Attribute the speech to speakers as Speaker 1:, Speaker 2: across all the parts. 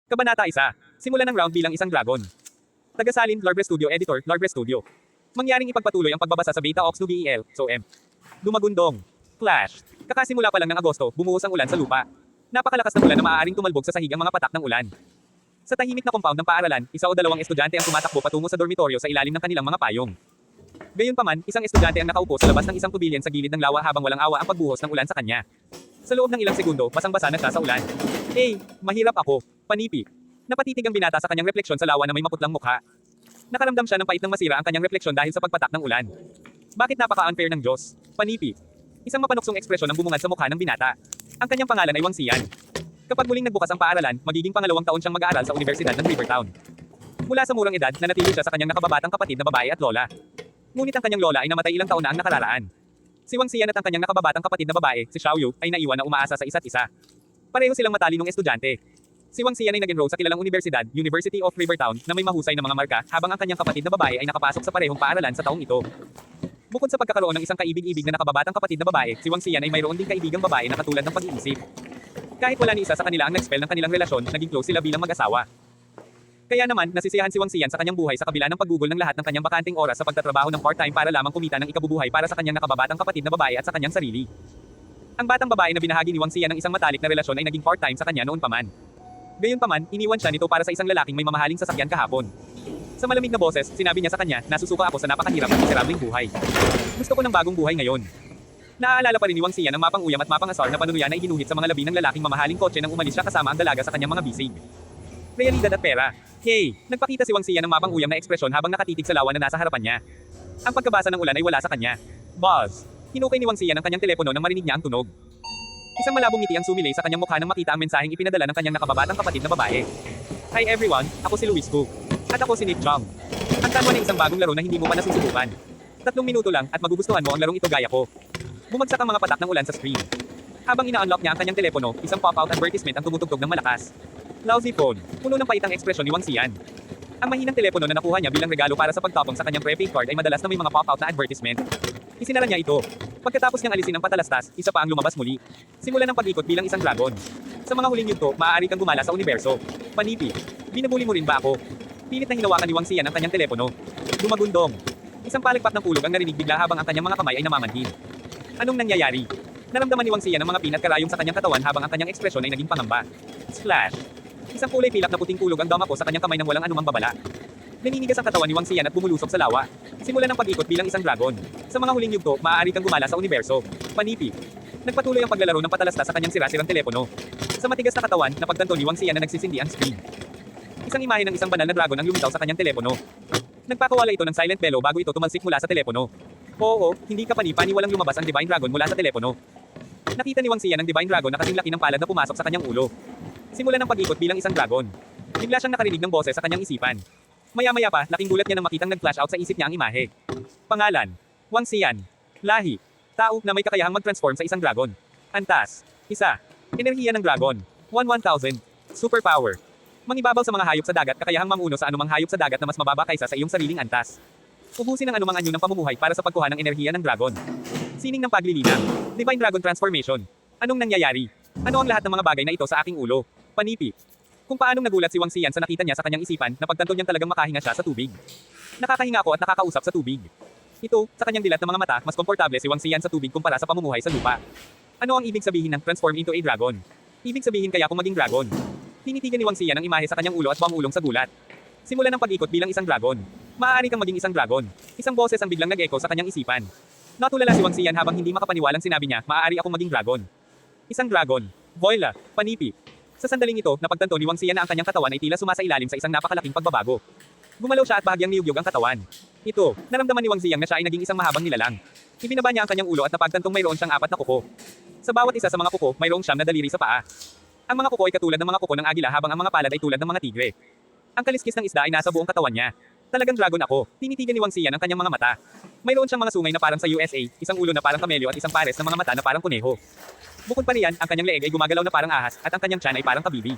Speaker 1: Kabanata 1. Simulan ng round bilang isang dragon. Tagasalin, Lorbre Studio Editor, Lorbre Studio. Mangyaring ipagpatuloy ang pagbabasa sa Beta Ops BEL, so M. Dumagundong. Flash. Kakasimula pa lang ng Agosto, bumuhos ang ulan sa lupa. Napakalakas ng ulan na maaaring tumalbog sa sahig ang mga patak ng ulan. Sa tahimik na compound ng paaralan, isa o dalawang estudyante ang tumatakbo patungo sa dormitoryo sa ilalim ng kanilang mga payong. Gayunpaman, isang estudyante ang nakaupo sa labas ng isang tubilyan sa gilid ng lawa habang walang awa ang pagbuhos ng ulan sa kanya. Sa loob ng ilang segundo, basang-basa na siya sa ulan. Mahirap ako. Panipi. Napatitig ang binata sa kanyang refleksyon sa lawa na may maputlang mukha. Nakaramdam siya ng pait ng masira ang kanyang refleksyon dahil sa pagpatak ng ulan. Bakit napaka-unfair ng Diyos? Panipi. Isang mapanuksong ekspresyon ang bumungad sa mukha ng binata. Ang kanyang pangalan ay Wang Xian. Kapag muling nagbukas ang paaralan, magiging pangalawang taon siyang mag-aaral sa Universidad ng Rivertown. Mula sa murang edad, nanatili siya sa kanyang nakababatang kapatid na babae at lola. Ngunit ang kanyang lola ay namatay ilang taon na ang nakararaan. Si Wang Xian at ang kanyang nakababatang kapatid na babae, si Xiao Yu, ay naiwan na umaasa sa isa't isa. Pareho silang matalinong estudyante. Si Wang Xian ay nag-enroll sa kilalang universidad, University of Rivertown, na may mahusay na mga marka, habang ang kanyang kapatid na babae ay nakapasok sa parehong paaralan sa taong ito. Bukod sa pagkakaroon ng isang kaibig-ibig na nakababatang kapatid na babae, si Wang Xian ay mayroon ding kaibigang babae na katulad ng pag-iisip. Kahit wala ni isa sa kanila ang nag-spell ng kanilang relasyon, naging close sila bilang mag-asawa. Kaya naman, nasisiyahan si Wang Xian sa kanyang buhay sa kabila ng paggugol ng lahat ng kanyang bakanting oras sa pagtatrabaho ng part-time para lamang kumita ng ikabubuhay para sa kanyang nakababatang kapatid na babae at sa kanyang sarili. Ang batang babae na binahagi ni Wang Xian ng isang matalik na relasyon ay naging part-time sa kanya noon pa man. Gayunpaman, iniwan siya nito para sa isang lalaking may mamahaling sasakyan kahapon. Sa malamig na boses, sinabi niya sa kanya, nasusuka ako sa napakahirap at miserableng buhay. Gusto ko ng bagong buhay ngayon. Naaalala pa rin ni Wang Xian ang mapang-uyam at mapang-asar na panunuyan na iginuhit sa mga labi ng lalaking mamahaling kotse nang umalis siya kasama ang dalaga sa kanyang mga bisig. Realidad at pera. Nagpakita si Wang Xian ng mapang-uyam na ekspresyon habang nakatitig sa lawa na nasa harapan niya. Ang pagkabasa ng ulan ay wala sa kanya. Buzz. Hinukay ni Wang Xian ang kanyang telepono nang marinig niya ang tunog. Isang malabong ngiti ang sumilay sa kanyang mukha nang makita ang mensaheng ipinadala ng kanyang nakababatang kapatid na babae. Hi everyone, ako si Luis Gu. At ako si Nick Chong. Ang tanwa ng isang bagong laro na hindi mo pa nasusubukan. 3 minuto lang at magugustuhan mo ang larong ito gaya ko. Bumagsak ang mga patak ng ulan sa screen. Habang ina-unlock niya ang kanyang telepono, isang pop-out advertisement ang tumutugtog ng malakas. Lousy phone. Puno ng pait ang ekspresyon ni Wang Xian. Ang mahinang telepono na nakuha niya bilang regalo para sa pagtapong sa kanyang prepaid card ay madalas na may mga pop-out na advertisement. Isinara niya ito. Pagkatapos niyang alisin ang patalastas, isa pa ang lumabas muli. Simulan ng pag-ikot bilang isang dragon. Sa mga huling yugto, maaari kang gumala sa universo. Panipi. Binubuli mo rin ba ako? Pilit na hinawakan ni Wang Xian ang kanyang telepono. Dumagundong. Isang palikpak ng pulog ang narinig bigla habang ang kanyang mga kamay ay namamanhid. Anong nangyayari? Naramdaman ni Wang Xian ang mga pinat karayom sa kanyang katawan habang ang kanyang ekspresyon ay naging pangamba. Splash! Isang kulay pilak na puting kulog ang damako sa kanyang kamay nang walang anumang babala. Naninigas ang katawan ni Wang Xian at bumulusok sa lawa. Simulan ng pag-ikot bilang isang dragon. Sa mga huling yugto, maaari kang gumala sa universo. Panipi. Nagpatuloy ang paglalaro ng patalastas sa kanyang sira-sirang telepono. Sa matigas na katawan, napagtanto ni Wang Xian na nagsisindi ang screen. Isang imahe ng isang banal na dragon ang lumitaw sa kanyang telepono. Nagpakawala ito ng silent bellow bago ito tumalsik mula sa telepono. Oo, hindi ka paniwalang lumabas ang Divine Dragon mula sa telepono. Nakita ni Wang Xian ang Divine Dragon na kasing laki ng palad na pumasok sa kanyang ulo. Simulan ng pag-ikot bilang isang dragon. Bigla siyang nakarinig ng boses sa kanyang isipan. Maya-maya pa, laking gulat niya nang makitang nag-flash out sa isip niya ang imahe. Pangalan: Wang Xian. Lahi: tao na may kakayahang mag-transform sa isang dragon. Antas: 1. Enerhiya ng dragon. 1,000. Superpower: mangibabaw sa mga hayop sa dagat, kakayahang mamuno sa anumang hayop sa dagat na mas mababa kaysa sa iyong sariling antas. Ubusin ang anumang anyo ng pamumuhay para sa pagkuha ng enerhiya ng dragon. Sining ng paglilinaw. Divine Dragon Transformation. Anong nangyayari? Ano ang lahat ng mga bagay na ito sa aking ulo? Panipi. Kung paanong nagulat si Wang Xian sa nakita niya sa kanyang isipan, napagtanto niyang talagang makahinga siya sa tubig. Nakahinga ako at nakakausap sa tubig. Ito, sa kanyang dilat na mga mata, mas komportable si Wang Xian sa tubig kumpara sa pamumuhay sa lupa. Ano ang ibig sabihin ng transform into a dragon? Ibig sabihin kaya kung maging dragon. Tinitigan ni Wang Xian ang imahe sa kanyang ulo at bumulong sa gulat. Simulan ng pag-ikot bilang isang dragon. Maaari kang maging isang dragon. Isang boses ang biglang nag-echo sa kanyang isipan. Natulala si Wang Xian habang hindi makapaniwalang sinabi niya, maaari akong maging dragon. Isang dragon. Voila, panipi. Sa sandaling ito, napagtanto ni Wang Xian na ang kanyang katawan ay tila sumasailalim sa isang napakalaking pagbabago. Gumalaw siya at bahagyang niyugyug ang katawan. Ito, naramdaman ni Wang Xian na siya ay naging isang mahabang nilalang. Ibinaba niya ang kanyang ulo at napagtantong mayroon siyang 4 na kuko. Sa bawat isa sa mga kuko, mayroong 9 na daliri sa paa. Ang mga kuko ay katulad ng mga kuko ng agila habang ang mga palad ay tulad ng mga tigre. Ang kaliskis ng isda ay nasa buong katawan niya. Talagang dragon ako. Tinitigan ni Wang Xian ang kanyang mga mata. Mayroon siyang mga sungay na parang sa USA, isang ulo na parang kamelyo at isang pares na mga mata na parang kuneho. Bukod pa riyan, ang kanyang leeg ay gumagalaw na parang ahas at ang kanyang tiyan ay parang kabibi.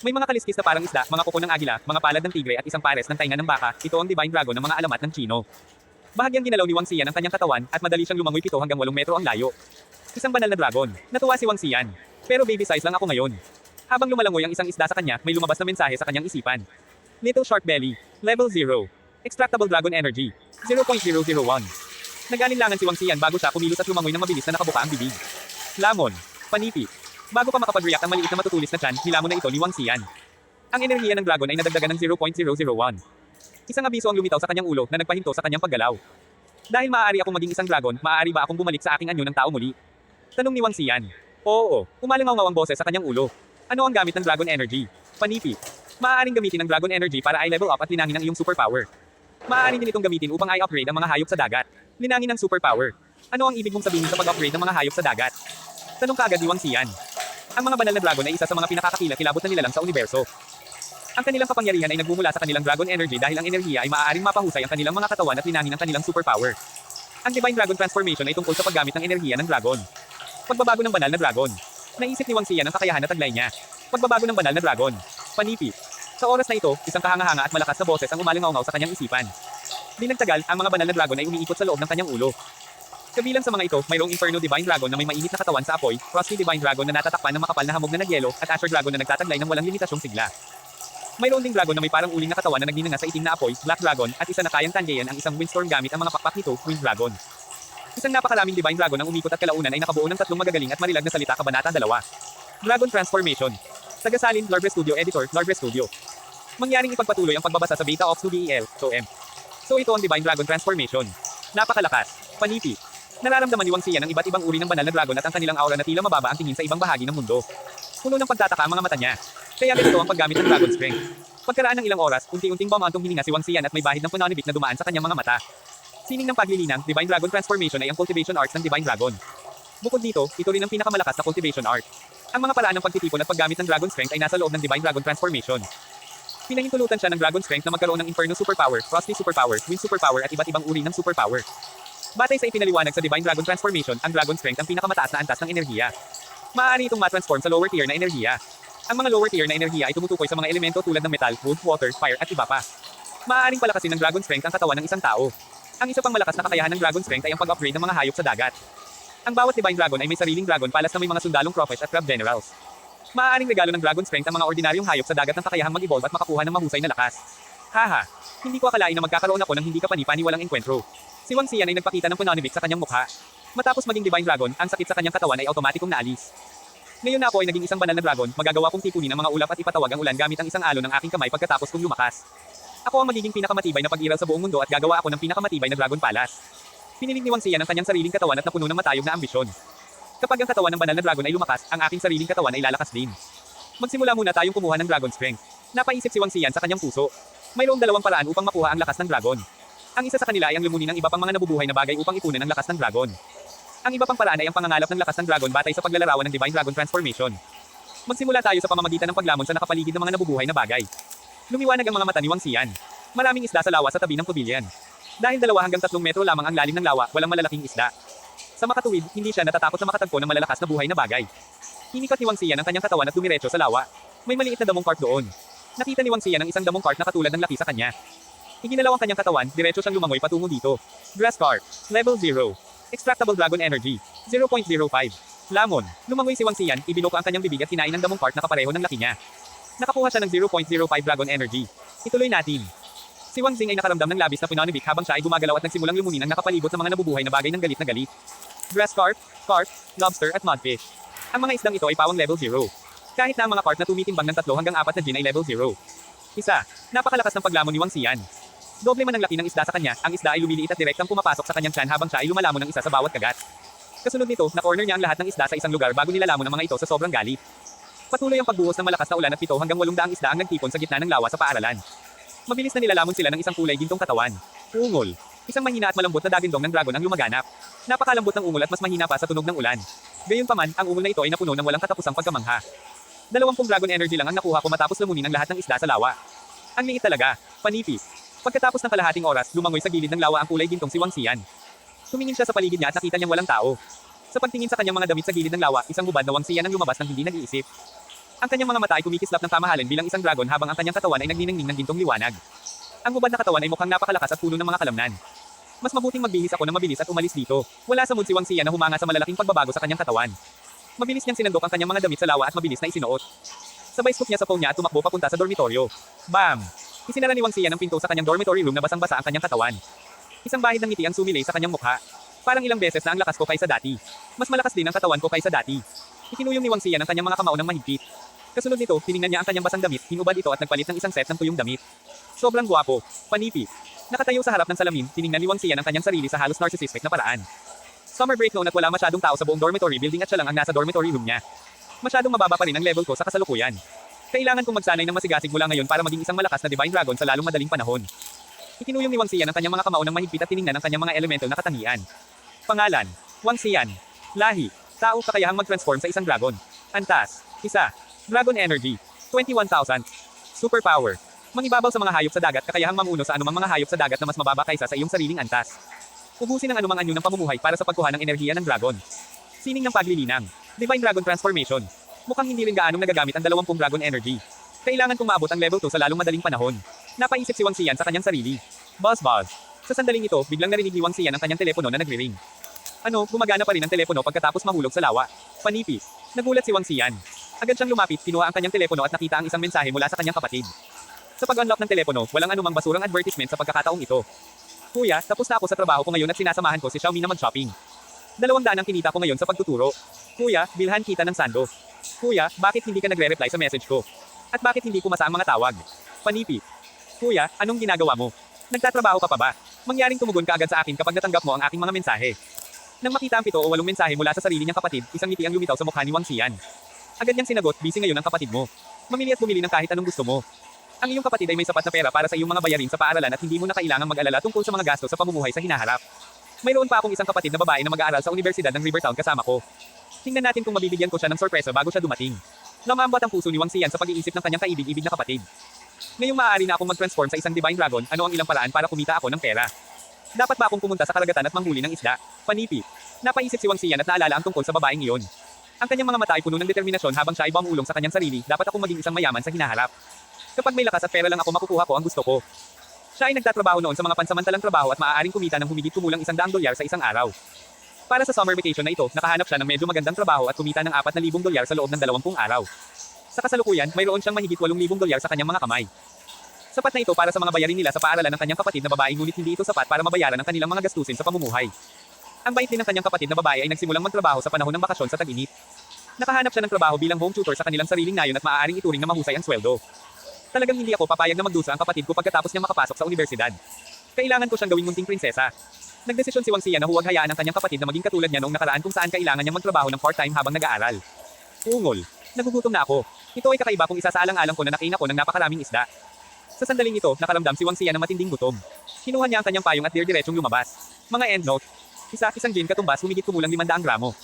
Speaker 1: May mga kaliskis na parang isda, mga kuko ng agila, mga palad ng tigre at isang pares ng tainga ng baka. Ito ang Divine Dragon ng mga alamat ng Chino. Bahagyang ginalaw ni Wang Xian ang kanyang katawan at madali siyang lumangoy 7 hanggang 8 metro ang layo. Isang banal na dragon. Natuwa si Wang Xian. Pero baby size lang ako ngayon. Habang lumalangoy ang isang isda sa kanya, may lumabas na mensahe sa kanyang isipan. Little Shark Belly. Level 0. Extractable Dragon Energy. 0.001. Nag-alinlangan si Wang Xian bago siya kumilos at lumangoy ng mabilis na nakabuka ang bibig. Lamon. Panipit. Bago pa makapag-react ang maliit na matutulis na tiyan, nilamon na ito ni Wang Xian. Ang enerhiya ng dragon ay nadagdagan ng 0.001. Isang abiso ang lumitaw sa kanyang ulo na nagpahinto sa kanyang paggalaw. Dahil maaari akong maging isang dragon, maaari ba akong bumalik sa aking anyo ng tao muli? Tanong ni Wang Xian. Oo, umalingaw ang boses sa kanyang ulo. Ano ang gamit ng dragon energy? Panipit. Maaaring gamitin ang dragon energy para i-level up at linangin ang iyong superpower. Maaari din itong gamitin upang i-upgrade ang mga hayop sa dagat. Linangin ang superpower. Ano ang ibig mong sabihin sa pag-upgrade ng mga hayop sa dagat? Tanong kaagad ni Wang Xian. Ang mga banal na dragon ay isa sa mga pinakakakilakilabot na nilalang sa universo. Ang kanilang kapangyarihan ay nagmumula sa kanilang dragon energy dahil ang enerhiya ay maaaring mapahusay ang kanilang mga katawan at linangin ang kanilang superpower. Ang Divine Dragon Transformation ay tungkol sa paggamit ng enerhiya ng dragon. Pagbabago ng banal na dragon. Naisip ni Wang Xian ang kakayahan na taglay niya. Pagbabago ng banal na dragon. Panipit. Sa oras na ito, isang kahanga-hanga at malakas na boses ang umalingaw sa kanyang isipan. Di nagtagal, ang mga banal na dragon ay umiikot sa loob ng kanyang ulo. Kabilang sa mga ito, mayroong Inferno Divine Dragon na may mainit na katawan sa apoy, Frosty Divine Dragon na natatakpan ng makapal na hamog na nagyelo, at Asher Dragon na nagtataglay ng walang limitasyong sigla. Mayroon ding dragon na may parang uling na katawan na nagninanga sa itim na apoy, Black Dragon, at isa na kayang tangayan ang isang windstorm gamit ang mga pakpak nito, Wind Dragon. Isang napakaraming Divine Dragon ang umikot at kalaunan ay nakabuo ng tatlong magagaling at marilag na salita kabanata 2. Dragon Transformation. Tagasalin, Lorbre Studio Editor, Lorbre Studio. Mangyaring ipagpatuloy ang pagbabasa sa Beta Ops 2 BEL, SOM. So ito ang Divine Dragon Transformation. Napakalakas. Panipit. Nararamdaman ni Wang Xian ang iba't ibang uri ng banal na dragon at ang kanilang aura na tila mababa ang tingin sa ibang bahagi ng mundo. Puno ng pagtataka ang mga mata niya. Kaya ganito ang paggamit ng Dragon Strength. Pagkaraan ng ilang oras, unti-unting bumantong hininga si Wang Xian at may bahid ng punanibik na dumaan sa kanyang mga mata. Sining ng paglilinang, Divine Dragon Transformation ay ang cultivation arts ng Divine Dragon. Bukod dito, ito rin ang pinakamalakas na cultivation art. Ang mga paraan ng pagtitipon at paggamit ng Dragon Strength ay nasa loob ng Divine Dragon Transformation. Pinahintulutan siya ng Dragon Strength na magkaroon ng Inferno Superpower, Frosty Superpower, Wind Superpower at iba't ibang uri ng superpower. Batay sa ipinaliwanag sa Divine Dragon Transformation, ang Dragon Strength ang pinakamataas na antas ng enerhiya. Maaari itong ma-transform sa lower tier na enerhiya. Ang mga lower tier na enerhiya ay tumutukoy sa mga elemento tulad ng metal, wood, water, fire at iba pa. Maaaring palakasin ng Dragon Strength ang katawan ng isang tao. Ang isa pang malakas na kakayahan ng Dragon Strength ay ang pag-upgrade ng mga hayop sa dagat. Ang bawat Divine Dragon ay may sariling dragon palas na may mga sundalong crawfish at crab generals. Maaaring regalo ng Dragon Strength ang mga ordinaryong hayop sa dagat ng kakayahang mag-evolve at makakuha ng mahusay na lakas. Haha, hindi ko akalain na magkakaroon ako ng hindi kapani-paniwalang enkwentro. Si Wang Xian ay nagpakita ng punanibik sa kanyang mukha. Matapos maging Divine Dragon, ang sakit sa kanyang katawan ay automatikong naalis. Ngayon na ako ay naging isang banal na dragon, magagawa kong tipunin ang mga ulap at ipatawag ang ulan gamit ang isang alon ng aking kamay pagkatapos kong lumakas. Ako ang magiging pinakamatibay na pag-iral sa buong mundo at gagawa ako ng pinakamatibay na Dragon Palace. Pinilig ni Wang Xian ang kanyang sariling katawan at napuno ng matayog na ambisyon. Kapag ang katawan ng banal na dragon ay lumakas, ang aking sariling katawan ay lalakas din. Magsimula muna tayong kumuha ng Dragon Strength. Napaisip si Wang Xian sa kanyang puso. Mayroong dalawang paraan upang makuha ang lakas ng dragon. Ang isa sa kanila ay ang lumunin ng iba pang mga nabubuhay na bagay upang ipunan ang lakas ng dragon. Ang iba pang paraan ay ang pangangalap ng lakas ng dragon batay sa paglalarawan ng Divine Dragon Transformation. Magsimula tayo sa pamamagitan ng paglamon sa nakapaligid ng mga nabubuhay na bagay. Lumiwanag ang mga mata ni Wang Xian. Maraming isda sa lawa sa tabi ng pavilion. Dahil 2 hanggang 3 metro lamang ang lalim ng lawa, walang malalaking isda. Sa makatuwid, hindi siya natatakot na makatagpo ng malalakas na buhay na bagay. Hinikat ni Wang Xian ang kanyang katawan at dumiretso sa lawa. May maliit na damong carp doon. Nakita ni Wang Xian ang isang damong carp na katulad ng laki sa kanya. Iginalaw ang kanyang katawan, diretso siyang lumangoy patungo dito. Grass Carp. Level 0. Extractable Dragon Energy. 0.05. Lamon. Lumangoy si Wang Xian, ibinoko ang kanyang bibig at kinain ng damong carp na kapareho ng laki niya. Nakakuha siya ng 0.05 Dragon Energy. Ituloy natin. Si Wang Xing ay nakaramdam ng labis na punanibik habang siya ay gumagalaw at nagsimulang lumunin ang nakapalibot sa mga nabubuhay na bagay ng galit na galit. Grass Carp, Carp, Lobster at Mudfish. Ang mga isdang ito ay pawang level 0. Kahit na ang mga carp na tumitimbang ng 3 hanggang 4 na gin ay level 0. Isa. Napakalakas ng paglamon ni Wang Xian. Doble man ang laki ng isda sa kanya, ang isda ay lumiliit at direktang pumapasok sa kanyang tiyan habang siya ay lumalamon ng isa sa bawat kagat. Kasunod nito, na-corner niya ang lahat ng isda sa isang lugar bago nilalamon ang mga ito sa sobrang galit. Patuloy ang pagbuhos ng malakas na ulan at 7 hanggang 800 isda ang nagtipon sa gitna ng lawa sa paaralan. Mabilis na nilalamon sila ng isang kulay gintong katawan. Ungol. Isang mahina at malambot na dagindong ng dragon ang lumaganap. Napakalambot ng ungol at mas mahina pa sa tunog ng ulan. Gayunpaman, ang ungol na ito ay napuno ng walang katapusang pagkamangha. 20 Dragon Energy lang ang nakuha ko matapos lamunin ang lahat ng isda sa lawa. Ang liit talaga. Panipis. Pagkatapos ng kalahating oras, lumangoy sa gilid ng lawa ang kulay gintong si Wang Xian. Tumingin siya sa paligid niya at nakita niyang walang tao. Sa pagtingin sa kanyang mga damit sa gilid ng lawa, isang hubad na Wang Xian ang lumabas ng hindi nag-iisip. Ang kanyang mga mata ay kumikislap ng kamahalan bilang isang dragon habang ang kanyang katawan ay nagniningning ng gintong liwanag. Ang hubad na katawan ay mukhang napakalakas at puno ng mga kalamnan. Mas mabuting magbihis ako na mabilis at umalis dito. Wala sa mood si Wang Xian na humanga sa malalaking pagbabago sa kanyang katawan. Mabilis niyang sinandok ang kanyang mga damit sa lawa at mabilis na isinuot. Sabay scoop niya sa phone niya at tumakbo papunta sa dormitoryo. Bam! Isinara ni Wang Xian ang pinto sa kanyang dormitory room na basang-basa ang kanyang katawan. Isang bahid ng ngiti ang sumilay sa kanyang mukha. Parang ilang beses na ang lakas ko kaysa dati. Mas malakas din ang katawan ko kaysa dati. Ikinuyong ni Wang Xian ang kanyang mga kamao ng mahigpit. Kasunod nito, tiningnan niya ang kanyang basang damit, hinubad ito at nagpalit ng isang set ng tuyong damit. Sobrang gwapo, panipis. Nakatayo sa harap ng salamin, tiningnan ni Wang Xian ang kanyang sarili sa halos narcissistic na paraan. Summer break noon at wala masyadong tao sa buong dormitory building at siya lang ang nasa dormitory room niya. Masyadong mababa pa rin ang level ko sa kasalukuyan. Kailangan kong magsanay ng masigasig mula ngayon para maging isang malakas na Divine Dragon sa lalong madaling panahon. Ikinuyong ni Wang Xian ang kanyang mga kamao ng mahigpit at tiningnan ang kanyang mga elemental na katangian. Pangalan, Wang Xian. Lahi, tao kakayahang mag-transform sa isang dragon. Antas, isa. Dragon Energy, 21,000. Superpower, mangibabaw sa mga hayop sa dagat kakayahang mamuno sa anumang mga hayop sa dagat na mas mababa kaysa sa iyong sariling antas. Ubusin ang anumang anyo ng pamumuhay para sa pagkuha ng enerhiya ng dragon. Sining ng paglilinang, Divine Dragon Transformation. Mukhang hindi rin gaanong nagagamit ang 20 Dragon Energy. Kailangan kong maabot ang level 2 sa lalong madaling panahon. Napaisip si Wang Xian sa kanyang sarili. Buzz. Sa sandaling ito, biglang narinig ni Wang Xian ang kanyang telepono na nagre-ring. Ano, gumagana pa rin ang telepono pagkatapos mahulog sa lawa. Panipis. Nagulat si Wang Xian. Agad siyang lumapit, kinuha ang kanyang telepono at nakita ang isang mensahe mula sa kanyang kapatid. Sa pag-unlock ng telepono, walang anumang basurang advertisement sa pagkakataong ito. Kuya, tapos na ako sa trabaho ko ngayon at sinasamahan ko si Xiaomi na mag-shopping. 200 ang kinita ko ngayon sa pagtuturo. Kuya, bilhan kita ng sando. Kuya, bakit hindi ka nagre-reply sa message ko? At bakit hindi pumasa ang mga tawag? Panipis. Kuya, anong ginagawa mo? Nagtatrabaho ka pa ba? Mangyaring tumugon ka agad sa akin kapag natanggap mo ang aking mga mensahe. Nang makita ang 7 o 8 mensahe mula sa sarili niyang kapatid, isang ngiti ang lumitaw sa mukha ni Wang Xian. Agad niyang sinagot, busy ngayon ang kapatid mo. Mamili at bumili ng kahit anong gusto mo. Ang iyong kapatid ay may sapat na pera para sa iyong mga bayarin sa paaralan at hindi mo na kailangang mag-alala tungkol sa mga gastos sa pamumuhay sa hinaharap. Mayroon pa akong isang kapatid na babae na mag-aaral sa Universidad ng Rivertown kasama ko. Tingnan natin kung mabibigyan ko siya ng sorpresa bago siya dumating. Namambat ang puso ni Wang Xian sa pag-iisip ng kanyang kaibig-ibig na kapatid. Ngayong maaari na akong mag-transform sa isang Divine Dragon, ano ang ilang paraan para kumita ako ng pera? Dapat ba akong pumunta sa karagatan at manghuli ng isda? Panipis. Napaisip si Wang Xian at naalala ang tungkol sa babaeng iyon. Ang kanyang mga mata ay puno ng determinasyon habang siya ay bumulong sa kanyang sarili, dapat akong maging isang mayaman sa hinaharap. Kapag may lakas at pera lang ako makukuha ko ang gusto ko. Siya ay nagtatrabaho noon sa mga pansamantalang trabaho at maaaring kumita ng humigit kumulang $100 sa isang araw. Para sa summer vacation na ito, nakahanap siya ng medyo magandang trabaho at kumita ng $4,000 sa loob ng 20 araw. Sa kasalukuyan, mayroon siyang mahigit $8,000 sa kanyang mga kamay. Sapat na ito para sa mga bayarin nila sa paaralan ng kanyang kapatid na babae ngunit hindi ito sapat para mabayaran ang kanilang mga gastusin sa pamumuhay. Ang bait din ng kanyang kapatid na babae ay nagsimulang magtrabaho sa panahon ng bakasyon sa tag-init. Nakahanap siya ng trabaho bilang home tutor sa kanilang sariling nayon at maaaring ituring na mahusay ang sweldo. Talagang hindi ako papayag na magdusa ang kapatid ko pagkatapos niya makapasok sa universidad. Kailangan ko siyang gawing munting prinsesa. Nagdesisyon si Wang Xian na huwag hayaan ang kanyang kapatid na maging katulad niya noong nakaraan kung saan kailangan niyang magtrabaho ng part-time habang nag-aaral. Ungol. Nagugutom na ako. Ito ay kakaiba kung isa sa alang-alang ko na nakain ako ng napakaraming isda. Sa sandaling ito, nakaramdam si Wang Xian ng matinding gutom. Kinuha niya ang kanyang payong at dire-diretsong lumabas. Mga endnote. Isang gin katumbas humigit kumulang 500 gramo.